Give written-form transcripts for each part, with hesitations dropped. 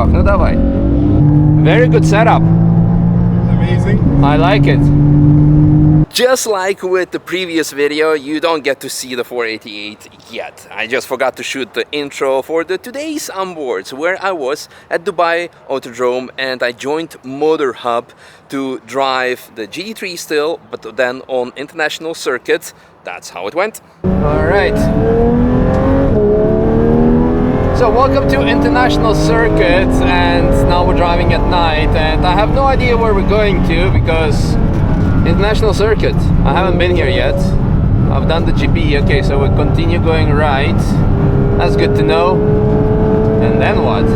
Чувак, ну давай. Very good setup. Amazing. I like it. Just like with the previous video, you don't get to see the 488 yet. I just forgot to shoot the intro for the today's onboards, where I was at Dubai Autodrome and I joined Motor Hub to drive the GT3 still, but then on international circuits. That's how it went. All right. So welcome to international circuits, and now we're driving at night, and I have no idea where we're going to because international circuit. I haven't been here yet. I've done the GP. Okay, so we continue going right. That's good to know. And then what?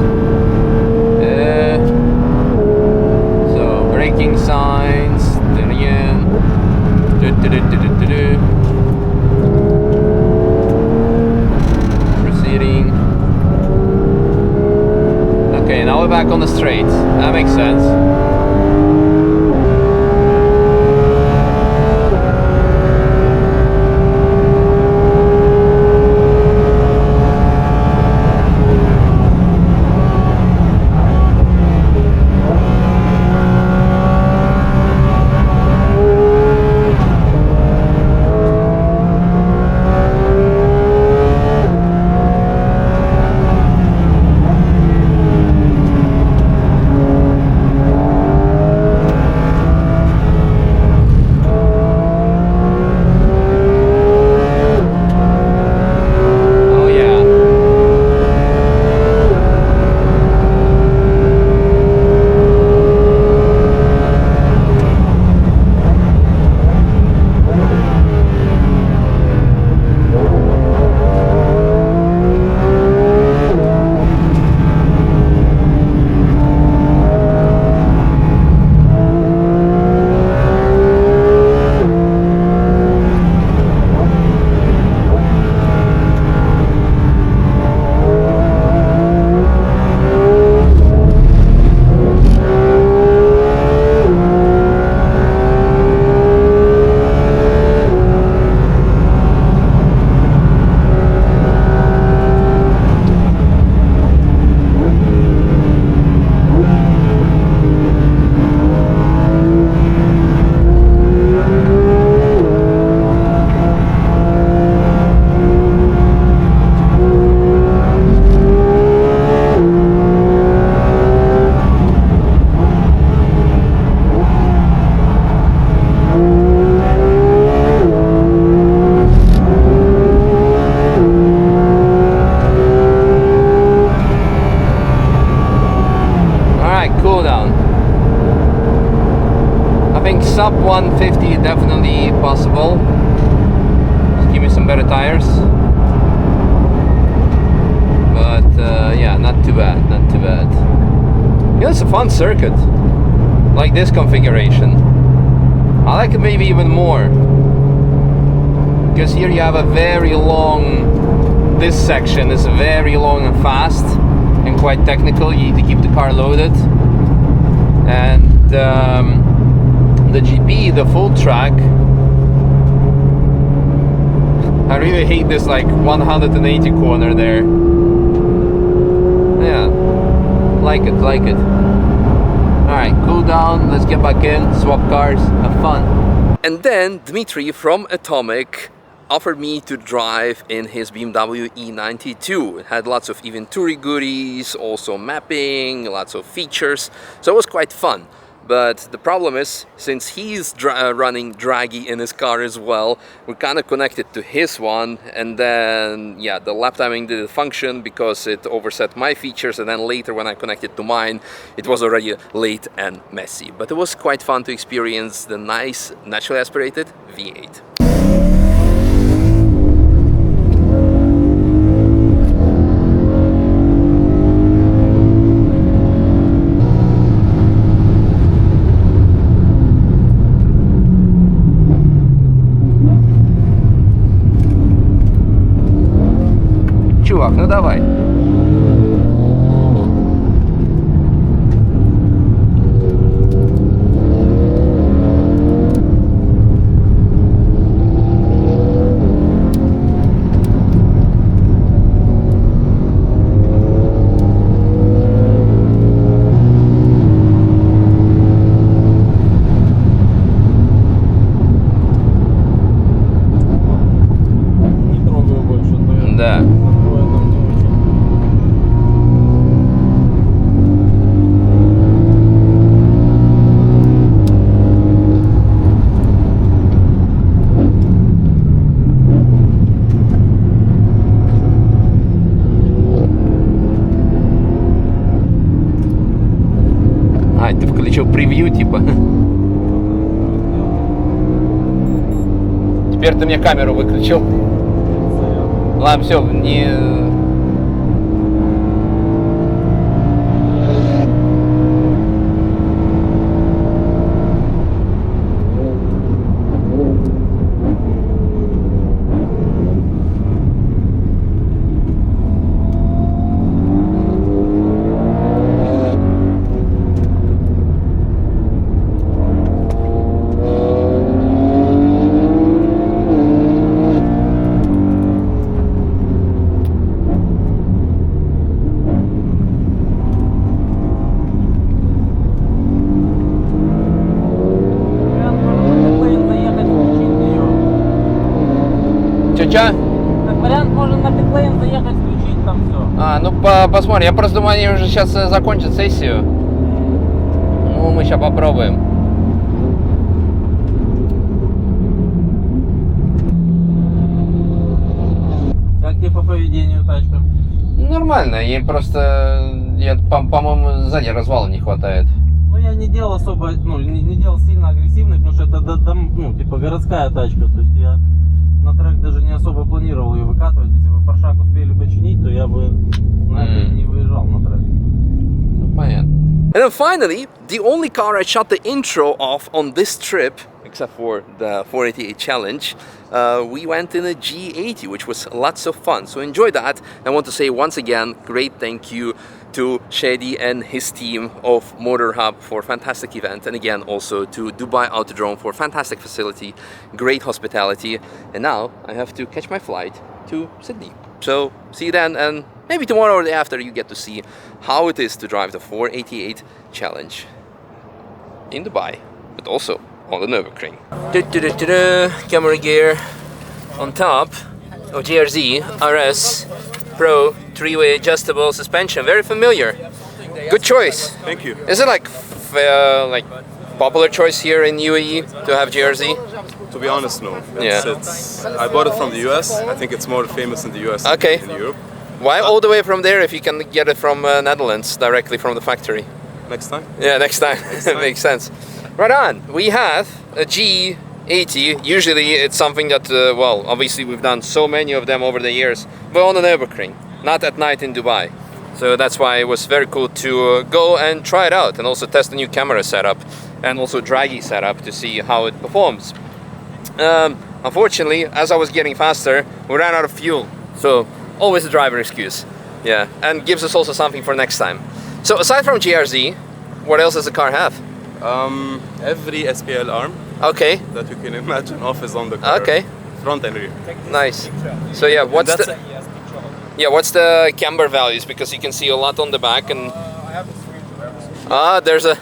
So braking signs. There again. Proceeding. Okay, now we're back on the straight. That makes sense. Sub 150 definitely possible. Just give me some better tires. But yeah, not too bad, not too bad. Yeah, it's a fun circuit. Like this configuration. I like it maybe even more. Because here you have a very long, this section is very long and fast and quite technical. You need to keep the car loaded. And the GP, the full track, I really hate this like 180 corner there. Yeah, like it, like it. Alright, cool down, let's get back in, swap cars, have fun. And then Dmitry from Atomic offered me to drive in his BMW E92. It had lots of Venturi goodies, also mapping, lots of features, so it was quite fun. But the problem is, since he's running Draghi in his car as well, we're kind of connected to his one, and then yeah, the lap timing didn't function because it overset my features, and then later when I connected to mine, it was already late and messy. But it was quite fun to experience the nice naturally aspirated V8. Чувак, ну давай. Да. А, ты включил превью, типа. Теперь ты мне камеру выключил. Ладно, все, не... Чё? Как вариант, можно на питлейн заехать, включить там все. А, ну посмотрим. Я просто думаю, они уже сейчас закончат сессию. Ну, мы сейчас попробуем. Как тебе по поведению тачка? Нормально, ей просто, по-моему, сзади развала не хватает. Ну, я не делал особо, ну, не делал сильно агрессивных, потому что это, ну, типа городская тачка. То есть я на трек даже не особо планировал ее выкатывать. Если бы паршак успели починить, то я бы на это не выезжал на трек. Ну, понятно. And then finally, the only car I shot the intro of on this trip, except for the 488 challenge, we went in a G80, which was lots of fun. So enjoy that. I want to say once again, great thank you to Shady and his team of Motor Hub for fantastic event, and again also to Dubai Autodrome for fantastic facility, great hospitality. And now I have to catch my flight to Sydney. So see you then, and maybe tomorrow or the day after you get to see how it is to drive the 488 challenge in Dubai, but also on the Nürburgring. Camera gear on top of GRZ RS Pro 3-way adjustable suspension. Very familiar. Good choice. Thank you. Is it like popular choice here in UAE to have GRZ? To be honest, no. Yeah. I bought it from the US. I think it's more famous in the US Okay. than in Europe. Why all the way from there if you can get it from Netherlands directly from the factory? Next time. Yeah, next time. Makes sense. Right on. We have a G80. Usually it's something that, well, obviously we've done so many of them over the years, but on the Nürburgring, not at night in Dubai. So that's why it was very cool to go and try it out and also test the new camera setup and also draggy setup to see how it performs. Unfortunately, as I was getting faster, we ran out of fuel. So always a driver excuse. Yeah, and gives us also something for next time. So aside from GRZ, what else does the car have? Every SPL arm Okay, that you can imagine off is on the car. okay, Front and rear. nice. So yeah, what's the camber values? Because you can see a lot on the back and there's a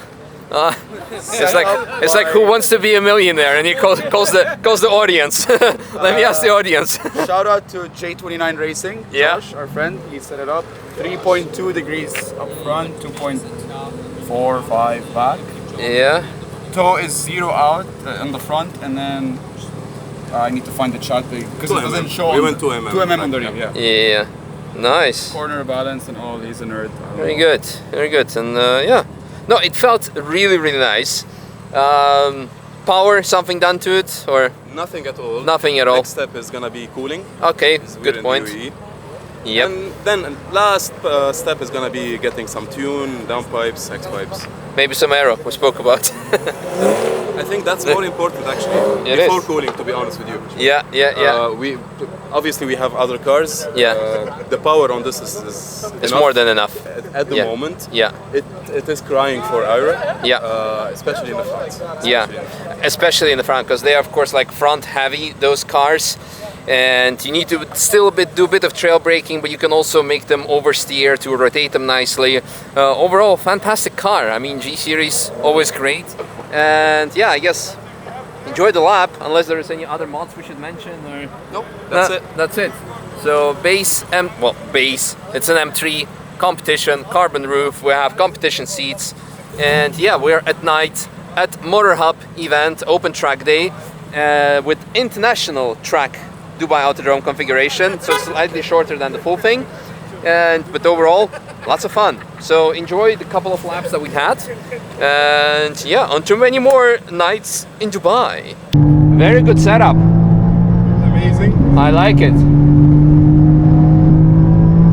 it's like who wants to be a millionaire, and he calls the audience. Let me ask the audience. Shout out to J29 Racing, Yeah. Josh, our friend. He set it up. 3.2 degrees up front, 2.45 back. Yeah. Toe is 0 out on the front, and then I need to find the chart because 2 it doesn't mm. show. We on went the- 2 mm. 2 mm on the rear, yeah. Yeah. Nice. Corner balance and all. He's a nerd. Very good. Very good. And yeah. No, it felt really, really nice. Power, something done to it, or Nothing at all. nothing at all? Next step is gonna be cooling. Okay, We're good in point. UAE. Yep. And then last step is gonna be getting some tune, downpipes, hex pipes. Maybe some aero we spoke about. I think that's more important actually. It before is. cooling, to be honest with you. Yeah, yeah. We obviously we have other cars. Yeah. The power on this is It's enough more than enough. at the Yeah. moment. Yeah. It is crying for aero. Yeah. Especially in the front. Yeah, especially in the front, because they are of course like front heavy, those cars, and you need to still do a bit of trail braking, but you can also make them oversteer to rotate them nicely. Overall, fantastic car. I mean, G Series always great, and yeah, I guess enjoy the lap, unless there is any other mods we should mention, or Nope, that's it. That's it. So base, it's an M3 competition, carbon roof. We have competition seats, and yeah, we're at night at Motor Hub event, open track day, with international track Dubai Autodrome configuration, so slightly shorter than the full thing, but overall lots of fun. So enjoy the couple of laps that we had, and yeah, on to many more nights in Dubai. Very good setup. Amazing. I like it.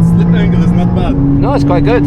Slip angle is not bad. No, it's quite good.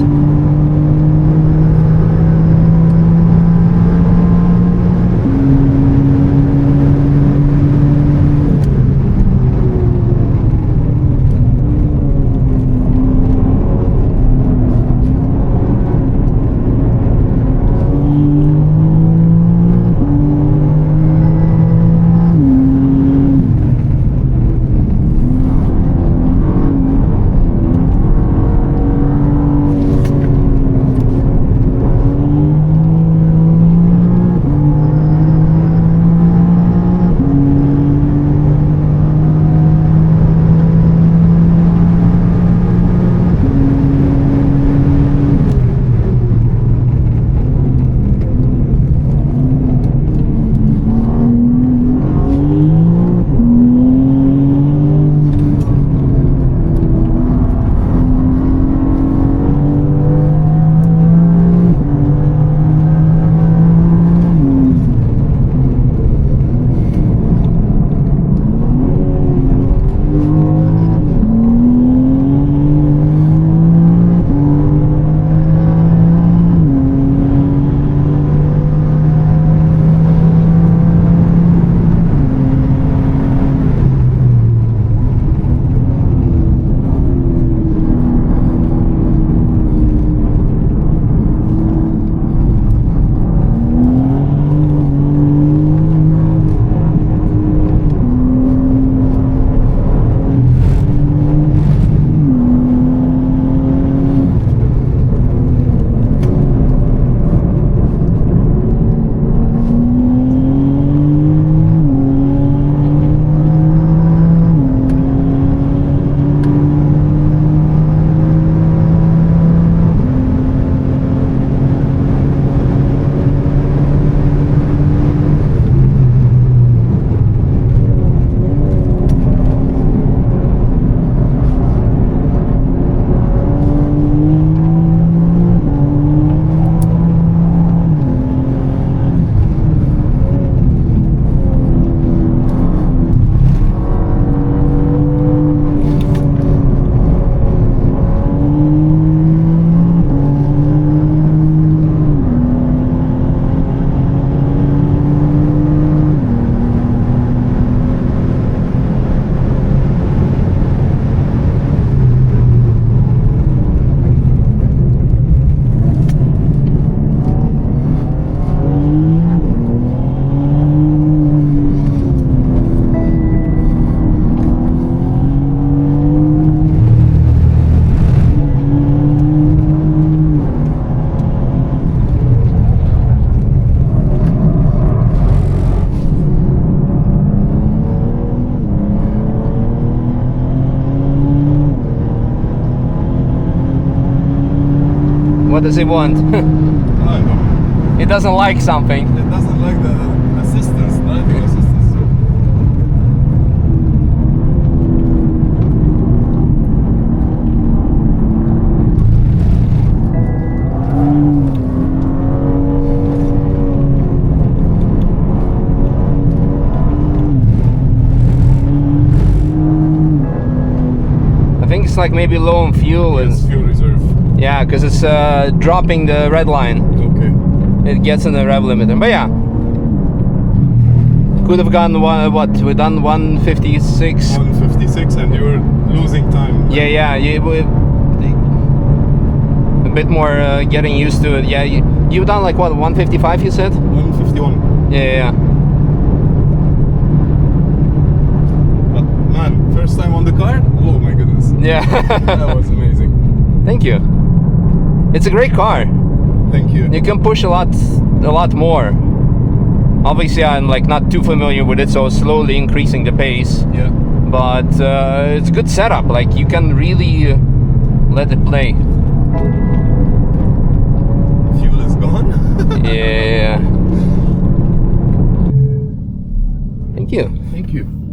What does it want? I don't know. It doesn't like something. It doesn't like the assistance, driving assistance. So. I think it's like maybe low on fuel. Yes, fuel reserve. Yeah, because it's dropping the red line. Okay. It gets in the rev limiter. But yeah, could have gone what? We done 156. 156, and you were losing time. Yeah, a bit more getting used to it. Yeah, you've done like what? 155, you said? 151. Yeah. But man, first time on the car? Oh my goodness. Yeah. That was amazing. Thank you. It's a great car. Thank you. You can push a lot more Obviously, I'm like not too familiar with it, so slowly increasing the pace. Yeah. But it's a good setup. Like you can really let it play. Fuel is gone. Yeah. Thank you. Thank you.